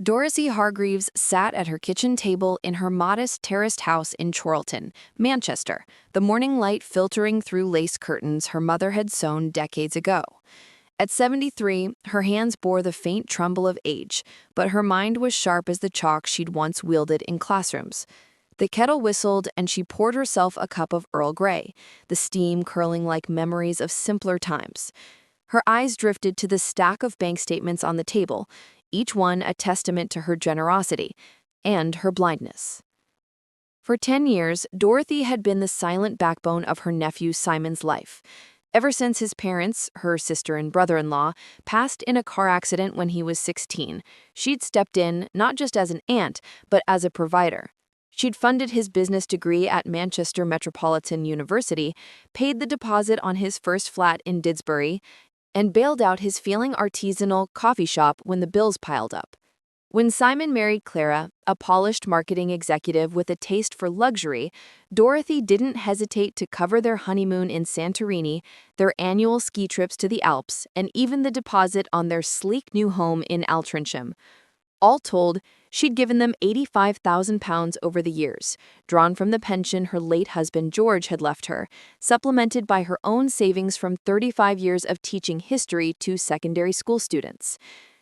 Dorothy Hargreaves sat at her kitchen table in her modest terraced house in Chorlton, Manchester, the morning light filtering through lace curtains her mother had sewn decades ago. At 73, her hands bore the faint tremble of age, but her mind was sharp as the chalk she'd once wielded in classrooms. The kettle whistled, and she poured herself a cup of Earl Grey, the steam curling like memories of simpler times. Her eyes drifted to the stack of bank statements on the table, each one a testament to her generosity and her blindness. For 10 years, Dorothy had been the silent backbone of her nephew Simon's life. Ever since his parents, her sister and brother-in-law, passed in a car accident when he was 16, she'd stepped in not just as an aunt, but as a provider. She'd funded his business degree at Manchester Metropolitan University, paid the deposit on his first flat in Didsbury, and bailed out his feeling artisanal coffee shop when the bills piled up. When Simon married Clara, a polished marketing executive with a taste for luxury, Dorothy didn't hesitate to cover their honeymoon in Santorini, their annual ski trips to the Alps, and even the deposit on their sleek new home in Altrincham. All told, she'd given them £85,000 over the years, drawn from the pension her late husband George had left her, supplemented by her own savings from 35 years of teaching history to secondary school students.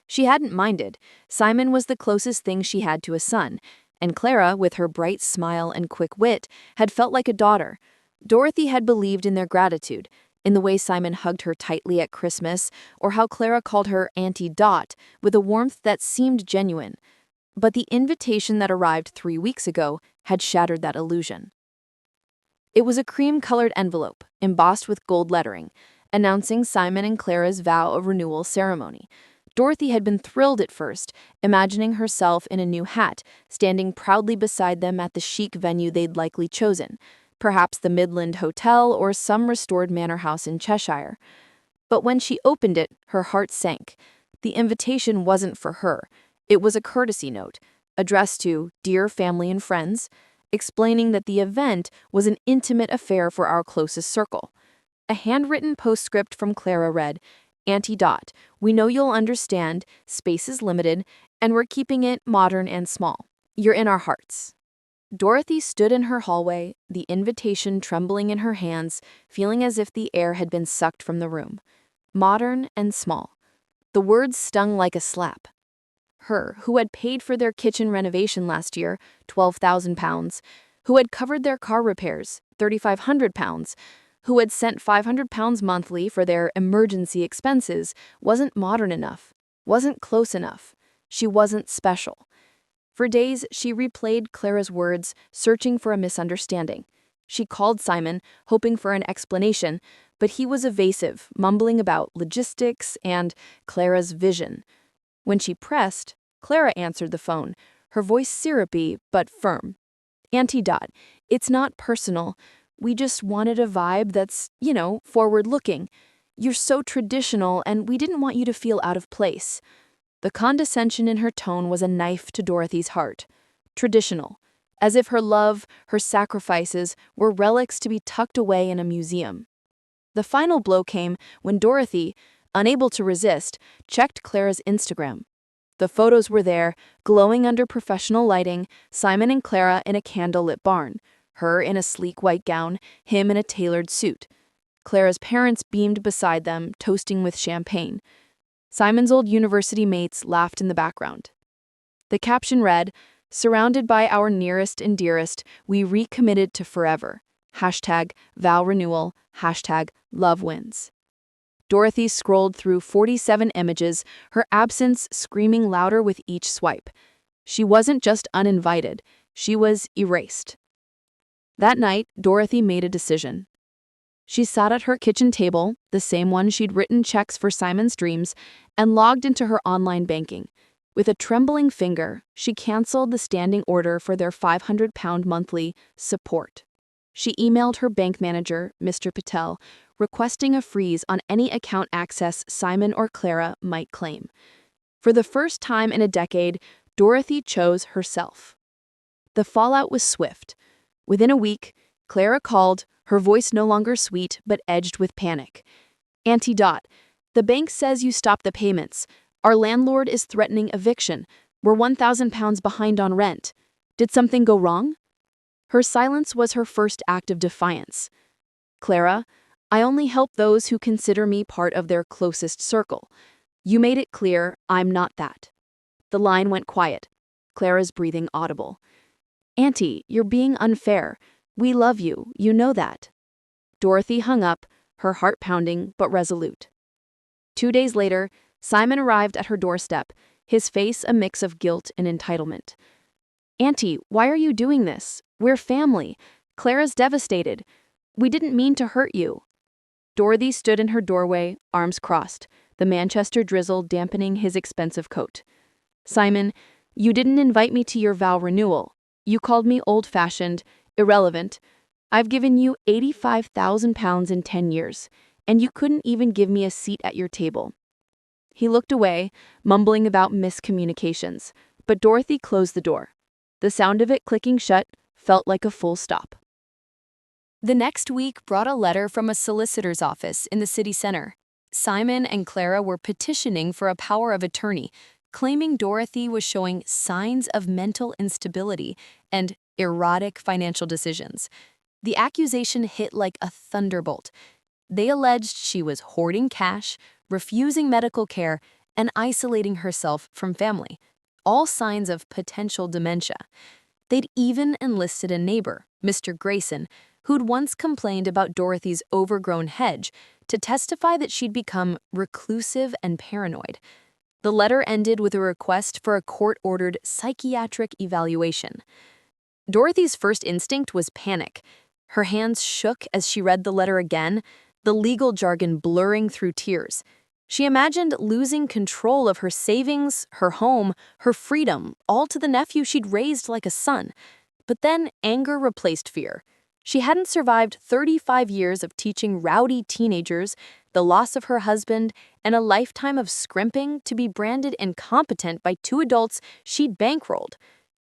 She hadn't minded. Simon was the closest thing she had to a son, and Clara, with her bright smile and quick wit, had felt like a daughter. Dorothy had believed in their gratitude, in the way Simon hugged her tightly at Christmas, or how Clara called her Auntie Dot with a warmth that seemed genuine. But the invitation that arrived 3 weeks ago had shattered that illusion. It was a cream-colored envelope, embossed with gold lettering, announcing Simon and Clara's vow of renewal ceremony. Dorothy had been thrilled at first, imagining herself in a new hat, standing proudly beside them at the chic venue they'd likely chosen, perhaps the Midland Hotel or some restored manor house in Cheshire. But when she opened it, her heart sank. The invitation wasn't for her. It was a courtesy note, addressed to "Dear family and friends," explaining that the event was an intimate affair for our closest circle. A handwritten postscript from Clara read, "Auntie Dot, we know you'll understand, space is limited, and we're keeping it modern and small. You're in our hearts." Dorothy stood in her hallway, the invitation trembling in her hands, feeling as if the air had been sucked from the room. Modern and small. The words stung like a slap. Her, who had paid for their kitchen renovation last year, £12,000, who had covered their car repairs, £3,500, who had sent £500 monthly for their emergency expenses, wasn't modern enough, wasn't close enough. She wasn't special. For days, she replayed Clara's words, searching for a misunderstanding. She called Simon, hoping for an explanation, but he was evasive, mumbling about logistics and Clara's vision. When she pressed, Clara answered the phone, her voice syrupy but firm. "Auntie Dot, it's not personal. We just wanted a vibe that's, forward-looking. You're so traditional, and we didn't want you to feel out of place." The condescension in her tone was a knife to Dorothy's heart. Traditional, as if her love, her sacrifices, were relics to be tucked away in a museum. The final blow came when Dorothy, unable to resist, checked Clara's Instagram. The photos were there, glowing under professional lighting, Simon and Clara in a candlelit barn, her in a sleek white gown, him in a tailored suit. Clara's parents beamed beside them, toasting with champagne. Simon's old university mates laughed in the background. The caption read, "Surrounded by our nearest and dearest, we recommitted to forever. #vow renewal, #love wins." Dorothy scrolled through 47 images, her absence screaming louder with each swipe. She wasn't just uninvited, she was erased. That night, Dorothy made a decision. She sat at her kitchen table, the same one she'd written checks for Simon's dreams, and logged into her online banking. With a trembling finger, she canceled the standing order for their £500 monthly support. She emailed her bank manager, Mr. Patel, requesting a freeze on any account access Simon or Clara might claim. For the first time in a decade, Dorothy chose herself. The fallout was swift. Within a week, Clara called, her voice no longer sweet but edged with panic. "Auntie Dot, the bank says you stopped the payments. Our landlord is threatening eviction. We're £1,000 behind on rent. Did something go wrong?" Her silence was her first act of defiance. "Clara, I only help those who consider me part of their closest circle. You made it clear I'm not that." The line went quiet, Clara's breathing audible. "Auntie, you're being unfair. We love you, you know that." Dorothy hung up, her heart pounding but resolute. 2 days later, Simon arrived at her doorstep, his face a mix of guilt and entitlement. "Auntie, why are you doing this? We're family. Clara's devastated. We didn't mean to hurt you." Dorothy stood in her doorway, arms crossed, the Manchester drizzle dampening his expensive coat. "Simon, you didn't invite me to your vow renewal. You called me old-fashioned, irrelevant. I've given you £85,000 in 10 years, and you couldn't even give me a seat at your table." He looked away, mumbling about miscommunications, but Dorothy closed the door. The sound of it clicking shut felt like a full stop. The next week brought a letter from a solicitor's office in the city center. Simon and Clara were petitioning for a power of attorney, claiming Dorothy was showing signs of mental instability and erratic financial decisions. The accusation hit like a thunderbolt. They alleged she was hoarding cash, refusing medical care, and isolating herself from family, all signs of potential dementia. They'd even enlisted a neighbor, Mr. Grayson, who'd once complained about Dorothy's overgrown hedge, to testify that she'd become reclusive and paranoid. The letter ended with a request for a court-ordered psychiatric evaluation. Dorothy's first instinct was panic. Her hands shook as she read the letter again, the legal jargon blurring through tears. She imagined losing control of her savings, her home, her freedom, all to the nephew she'd raised like a son. But then anger replaced fear. She hadn't survived 35 years of teaching rowdy teenagers, the loss of her husband, and a lifetime of scrimping to be branded incompetent by two adults she'd bankrolled.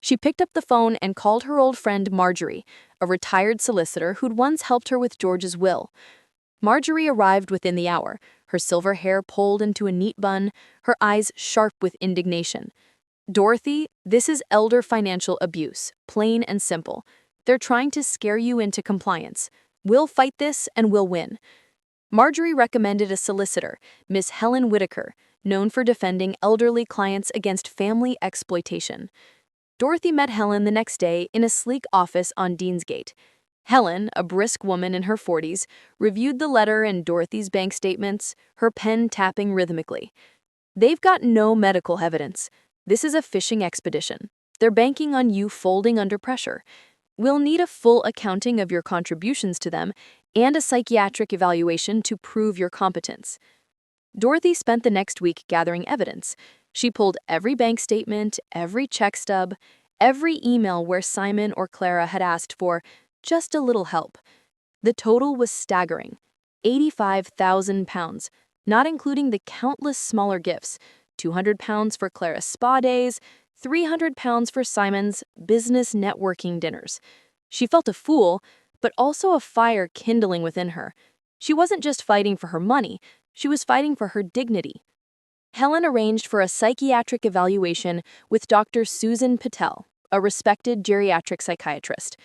She picked up the phone and called her old friend Marjorie, a retired solicitor who'd once helped her with George's will. Marjorie arrived within the hour, her silver hair pulled into a neat bun, her eyes sharp with indignation. "Dorothy, this is elder financial abuse, plain and simple. They're trying to scare you into compliance. We'll fight this and we'll win." Marjorie recommended a solicitor, Miss Helen Whitaker, known for defending elderly clients against family exploitation. Dorothy met Helen the next day in a sleek office on Deansgate. Helen, a brisk woman in her 40s, reviewed the letter and Dorothy's bank statements, her pen tapping rhythmically. "They've got no medical evidence. This is a fishing expedition. They're banking on you folding under pressure. We'll need a full accounting of your contributions to them and a psychiatric evaluation to prove your competence." Dorothy spent the next week gathering evidence. She pulled every bank statement, every check stub, every email where Simon or Clara had asked for just a little help. The total was staggering, £85,000, not including the countless smaller gifts, £200 for Clara's spa days, £300 for Simon's business networking dinners. She felt a fool, but also a fire kindling within her. She wasn't just fighting for her money, she was fighting for her dignity. Helen arranged for a psychiatric evaluation with Dr. Susan Patel, a respected geriatric psychiatrist.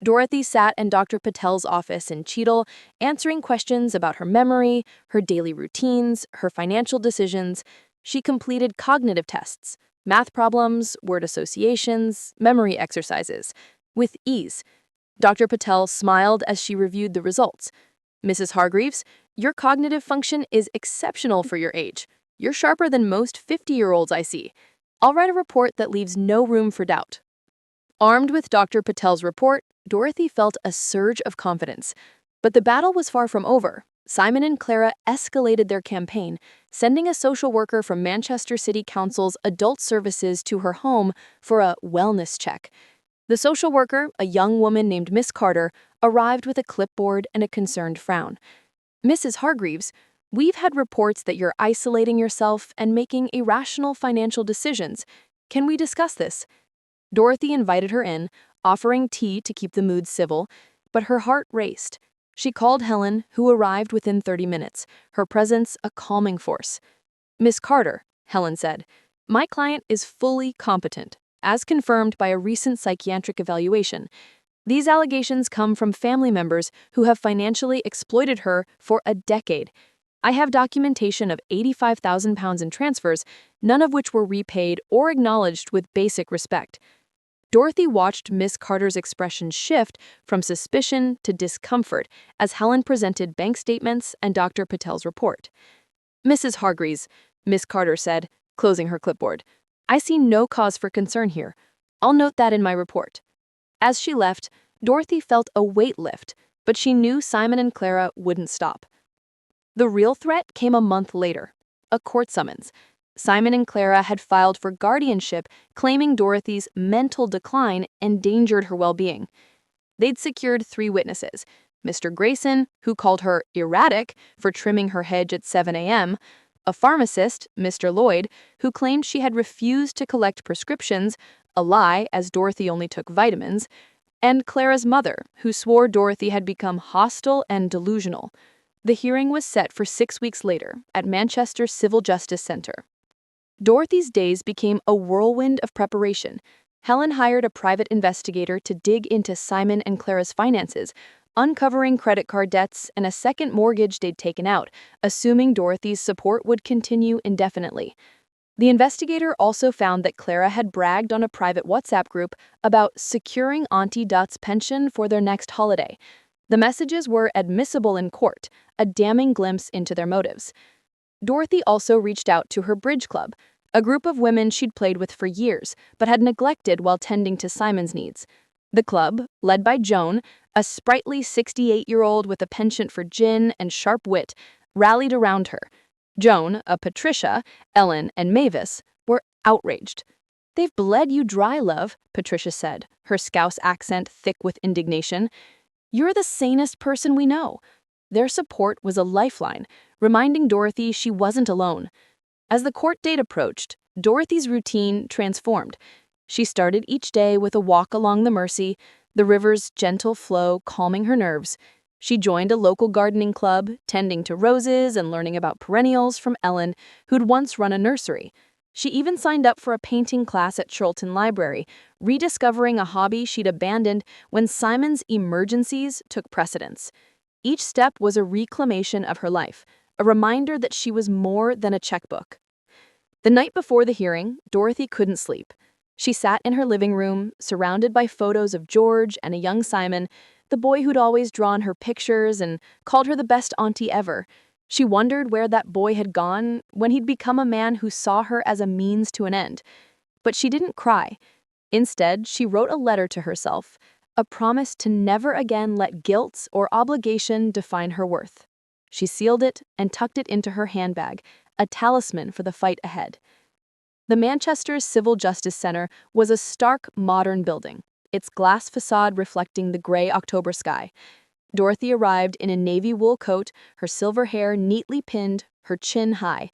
Dorothy sat in Dr. Patel's office in Cheadle, answering questions about her memory, her daily routines, her financial decisions. She completed cognitive tests, math problems, word associations, memory exercises, with ease. Dr. Patel smiled as she reviewed the results. "Mrs. Hargreaves, your cognitive function is exceptional for your age. You're sharper than most 50-year-olds I see. I'll write a report that leaves no room for doubt." Armed with Dr. Patel's report, Dorothy felt a surge of confidence. But the battle was far from over. Simon and Clara escalated their campaign, sending a social worker from Manchester City Council's Adult Services to her home for a wellness check. The social worker, a young woman named Miss Carter, arrived with a clipboard and a concerned frown. "Mrs. Hargreaves, we've had reports that you're isolating yourself and making irrational financial decisions. Can we discuss this?" Dorothy invited her in, offering tea to keep the mood civil, but her heart raced. She called Helen, who arrived within 30 minutes, her presence a calming force. "Miss Carter," Helen said, My client is fully competent, as confirmed by a recent psychiatric evaluation. These allegations come from family members who have financially exploited her for a decade. I have documentation of £85,000 in transfers, none of which were repaid or acknowledged with basic respect. Dorothy watched Miss Carter's expression shift from suspicion to discomfort as Helen presented bank statements and Dr. Patel's report. Mrs. Hargreaves, Miss Carter said, closing her clipboard, I see no cause for concern here. I'll note that in my report. As she left, Dorothy felt a weight lift, but she knew Simon and Clara wouldn't stop. The real threat came a month later, a court summons. Simon and Clara had filed for guardianship, claiming Dorothy's mental decline endangered her well-being. They'd secured 3 witnesses, Mr. Grayson, who called her erratic for trimming her hedge at 7 a.m., a pharmacist, Mr. Lloyd, who claimed she had refused to collect prescriptions, a lie as Dorothy only took vitamins, and Clara's mother, who swore Dorothy had become hostile and delusional. The hearing was set for 6 weeks later at Manchester Civil Justice Centre. Dorothy's days became a whirlwind of preparation. Helen hired a private investigator to dig into Simon and Clara's finances, uncovering credit card debts and a second mortgage they'd taken out, assuming Dorothy's support would continue indefinitely. The investigator also found that Clara had bragged on a private WhatsApp group about securing Auntie Dot's pension for their next holiday. The messages were admissible in court, a damning glimpse into their motives. Dorothy also reached out to her bridge club, a group of women she'd played with for years, but had neglected while tending to Simon's needs. The club, led by Joan, a sprightly 68-year-old with a penchant for gin and sharp wit, rallied around her. Joan, a Patricia, Ellen, and Mavis were outraged. They've bled you dry, love, Patricia said, her Scouse accent thick with indignation. You're the sanest person we know. Their support was a lifeline, reminding Dorothy she wasn't alone. As the court date approached, Dorothy's routine transformed. She started each day with a walk along the Mersey, the river's gentle flow calming her nerves. She joined a local gardening club, tending to roses and learning about perennials from Ellen, who'd once run a nursery. She even signed up for a painting class at Chorlton Library, rediscovering a hobby she'd abandoned when Simon's emergencies took precedence. Each step was a reclamation of her life, a reminder that she was more than a checkbook. The night before the hearing, Dorothy couldn't sleep. She sat in her living room, surrounded by photos of George and a young Simon, the boy who'd always drawn her pictures and called her the best auntie ever. She wondered where that boy had gone when he'd become a man who saw her as a means to an end. But she didn't cry. Instead, she wrote a letter to herself, a promise to never again let guilt or obligation define her worth. She sealed it and tucked it into her handbag, a talisman for the fight ahead. The Manchester Civil Justice Centre was a stark, modern building, its glass facade reflecting the gray October sky. Dorothy arrived in a navy wool coat, her silver hair neatly pinned, her chin high.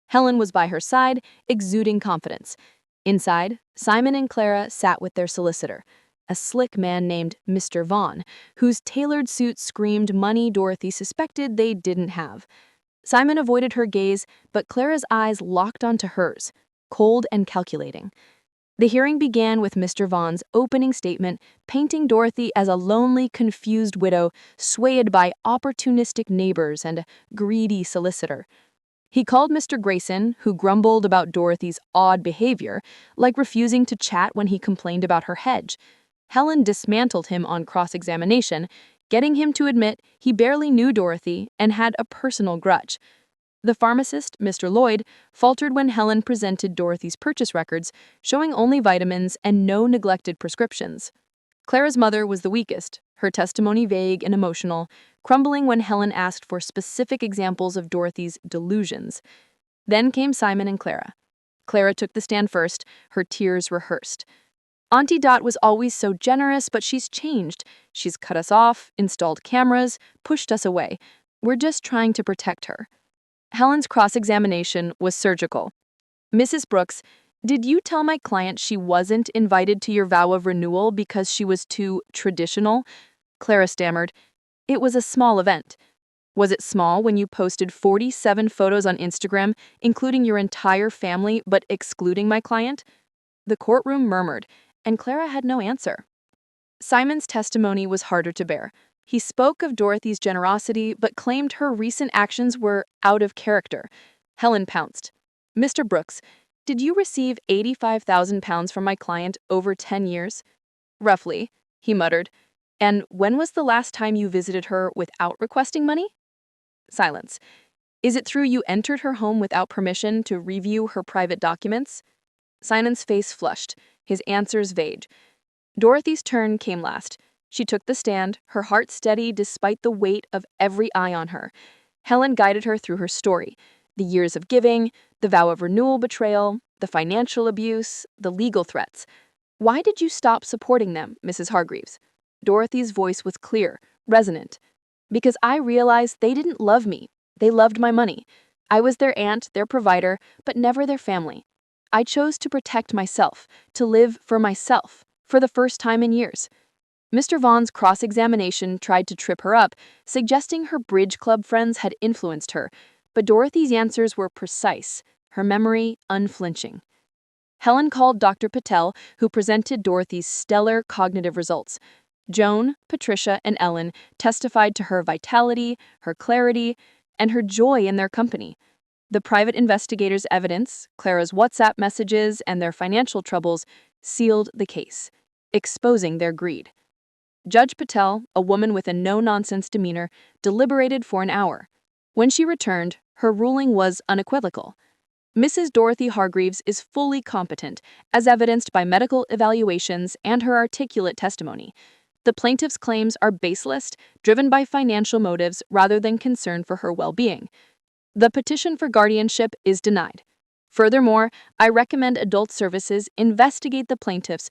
Helen was by her side, exuding confidence. Inside, Simon and Clara sat with their solicitor, a slick man named Mr. Vaughn, whose tailored suit screamed money Dorothy suspected they didn't have. Simon avoided her gaze, but Clara's eyes locked onto hers, cold and calculating. The hearing began with Mr. Vaughn's opening statement, painting Dorothy as a lonely, confused widow swayed by opportunistic neighbors and a greedy solicitor. He called Mr. Grayson, who grumbled about Dorothy's odd behavior, like refusing to chat when he complained about her hedge. Helen dismantled him on cross-examination, getting him to admit he barely knew Dorothy and had a personal grudge. The pharmacist, Mr. Lloyd, faltered when Helen presented Dorothy's purchase records, showing only vitamins and no neglected prescriptions. Clara's mother was the weakest, her testimony vague and emotional, crumbling when Helen asked for specific examples of Dorothy's delusions. Then came Simon and Clara. Clara took the stand first, her tears rehearsed. Auntie Dot was always so generous, but she's changed. She's cut us off, installed cameras, pushed us away. We're just trying to protect her. Helen's cross-examination was surgical. Mrs. Brooks, did you tell my client she wasn't invited to your vow of renewal because she was too traditional? Clara stammered. It was a small event. Was it small when you posted 47 photos on Instagram, including your entire family but excluding my client? The courtroom murmured, and Clara had no answer. Simon's testimony was harder to bear. He spoke of Dorothy's generosity but claimed her recent actions were out of character. Helen pounced. "Mr. Brooks, did you receive £85,000 from my client over 10 years?" "Roughly," he muttered. "And when was the last time you visited her without requesting money?" Silence. "Is it true you entered her home without permission to review her private documents?" Simon's face flushed, his answers vague. Dorothy's turn came last. She took the stand, her heart steady despite the weight of every eye on her. Helen guided her through her story: the years of giving, the vow of renewal betrayal, the financial abuse, the legal threats. "Why did you stop supporting them, Mrs. Hargreaves?" Dorothy's voice was clear, resonant. "Because I realized they didn't love me. They loved my money. I was their aunt, their provider, but never their family. I chose to protect myself, to live for myself, for the first time in years." Mr. Vaughn's cross-examination tried to trip her up, suggesting her bridge club friends had influenced her, but Dorothy's answers were precise, her memory unflinching. Helen called Dr. Patel, who presented Dorothy's stellar cognitive results. Joan, Patricia, and Ellen testified to her vitality, her clarity, and her joy in their company. The private investigators' evidence, Clara's WhatsApp messages, and their financial troubles sealed the case, exposing their greed. Judge Patel, a woman with a no-nonsense demeanor, deliberated for an hour. When she returned, her ruling was unequivocal. Mrs. Dorothy Hargreaves is fully competent, as evidenced by medical evaluations and her articulate testimony. The plaintiff's claims are baseless, driven by financial motives rather than concern for her well-being. The petition for guardianship is denied. Furthermore, I recommend Adult Services investigate the plaintiffs